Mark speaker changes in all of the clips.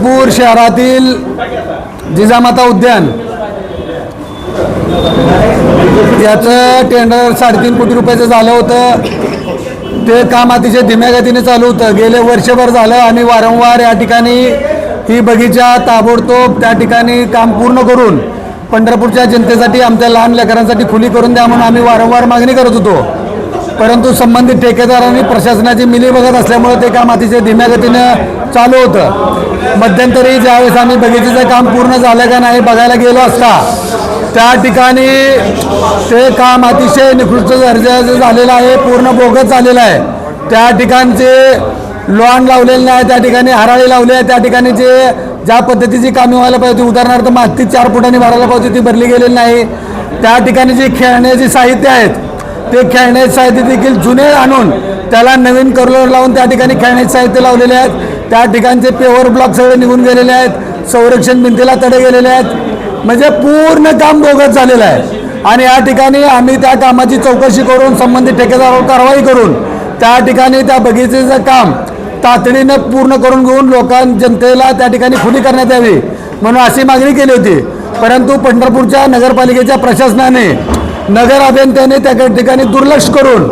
Speaker 1: पंढरपूर शहरातील जिजामाता उद्यान याचं टेंडर 3.5 कोटी रुपयाचं झालं होतं। ते काम अतिशय धीम्या गतीने चालू होतं। गेले वर्षभर झालं आणि वारंवार या ठिकाणी ही बगीचा ताबडतोब त्या ठिकाणी काम पूर्ण करून पंढरपूरच्या जनतेसाठी, आमच्या लहान लेकरांसाठी खुली करून द्या म्हणून आम्ही वारंवार मागणी करत होतो। परंतु संबंधित ठेकेदारांनी प्रशासनाची मिलीभगत असल्यामुळे ते काम अतिशय धीम्या गतीनं चालू होतं। मध्यंतरी ज्यावेळेस आम्ही बगीचेचं काम पूर्ण झालं का नाही बघायला गेलो असता त्या ठिकाणी ते काम अतिशय निकृष्ट दर्जाचं झालेलं आहे, पूर्ण बोगस झालेलं आहे। त्या ठिकाणचे लॉन लावलेलं नाही, त्या ठिकाणी हराळी लावली आहे, त्या ठिकाणी जे ज्या पद्धतीची कामे व्हायला पाहिजे, उदाहरणार्थ माती 4 फुटांनी भरायला पाहिजे ती भरली गेलेली नाही। त्या ठिकाणी जे खेळण्याचे साहित्य आहेत ते खेळण्याचे साहित्य देखील जुने आणून त्याला नवीन कलर लावून त्या ठिकाणी खेळण्याचे साहित्य लावलेले आहेत। त्या ठिकाणचे पेवर ब्लॉक सगळे निघून गेलेले आहेत, संरक्षण भिंतीला तडे गेलेले आहेत, म्हणजे पूर्ण काम बोगस झालेलं आहे। आणि या ठिकाणी आम्ही त्या कामाची चौकशी करून संबंधित ठेकेदारावर कारवाई करून त्या ठिकाणी त्या बगीचेचं काम तातडीनं पूर्ण करून घेऊन जनतेला त्या ठिकाणी खुली करण्यात यावी म्हणून अशी मागणी केली होती। परंतु पंढरपूरच्या नगरपालिकेच्या प्रशासनाने, नगर अभियंत्याने त्या ठिकाणी दुर्लक्ष करून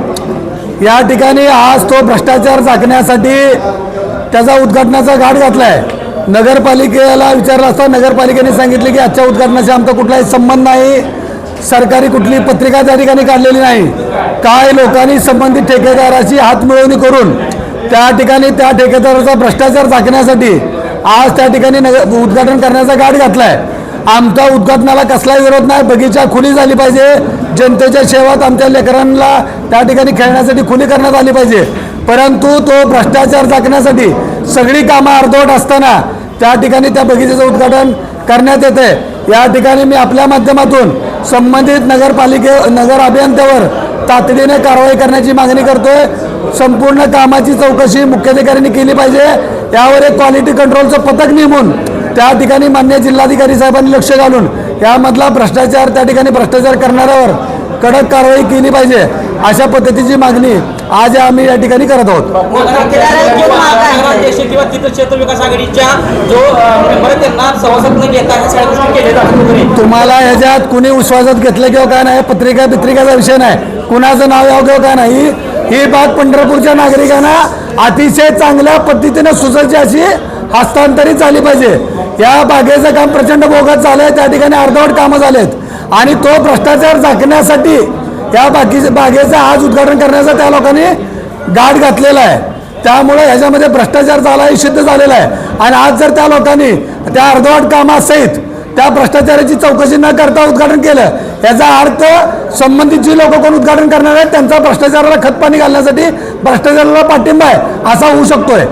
Speaker 1: या ठिकाणी आज तो भ्रष्टाचार झाकण्यासाठी त्याचा उद्घाटनाचा घाट घातला आहे। नगरपालिकेला विचारलं असता नगरपालिकेने सांगितले की आजच्या उद्घाटनाशी आमचा कुठलाही संबंध नाही, सरकारी कुठली पत्रिका त्या ठिकाणी काढलेली नाही। काय लोकांनी संबंधित ठेकेदाराची हातमिळवणी करून त्या ठिकाणी त्या ठेकेदाराचा भ्रष्टाचार झाकण्यासाठी आज त्या ठिकाणी उद्घाटन करण्याचा घाट घातला आहे। आमचा उद्घाटनाला कसलाही विरोध नाही, बगीचा खुली झाली पाहिजे, जनतेच्या सेवेत आमच्या लेकरांना त्या ठिकाणी खेळण्यासाठी खुली करण्यात आली पाहिजे। परंतु तो भ्रष्टाचार झाकण्यासाठी सगळी कामं अर्धवट असताना त्या ठिकाणी त्या बगीचेचं उद्घाटन करण्यात येते। या ठिकाणी मी आपल्या माध्यमातून संबंधित नगर अभियंत्यावर तातडीने कारवाई करण्याची मागणी करतोय। संपूर्ण कामाची चौकशी मुख्याधिकाऱ्यांनी केली पाहिजे। यावर एक क्वालिटी कंट्रोलचं पथक नेमून त्या ठिकाणी मान्य जिल्हाधिकारी साहेबांनी लक्ष घालून यामधला भ्रष्टाचार, त्या ठिकाणी भ्रष्टाचार करणाऱ्यावर कडक कारवाई केली पाहिजे, अशा पद्धतीची मागणी आज आम्ही या ठिकाणी करत आहोत। तुम्हाला ह्याच्यात कुणी विश्वासात घेतलं किंवा काय नाही, पत्रिकाचा विषय नाही, कुणाचं नाव यावं किंवा काय नाही, ही बाब पंढरपूरच्या नागरिकांना अतिशय चांगल्या पद्धतीने सुसज्ज अशी हस्तांतरित झाली पाहिजे। या बागेचं काम प्रचंड बोगस झालंय, त्या ठिकाणी अर्धवट कामं झालेत आणि तो भ्रष्टाचार झाकण्यासाठी या बागेचं आज उद्घाटन करण्याचा त्या लोकांनी घाट घातलेला आहे। त्यामुळे ह्याच्यामध्ये भ्रष्टाचार झाला हे सिद्ध झालेला आहे। आणि आज जर त्या लोकांनी त्या अर्धवट कामासहित त्या भ्रष्टाचाराची चौकशी न करता उद्घाटन केलं, याचा अर्थ संबंधित जी लोक कोण उद्घाटन करणार आहेत त्यांचा भ्रष्टाचाराला खतपाणी घालण्यासाठी भ्रष्टाचाराला पाठिंबा आहे असा होऊ शकतोय।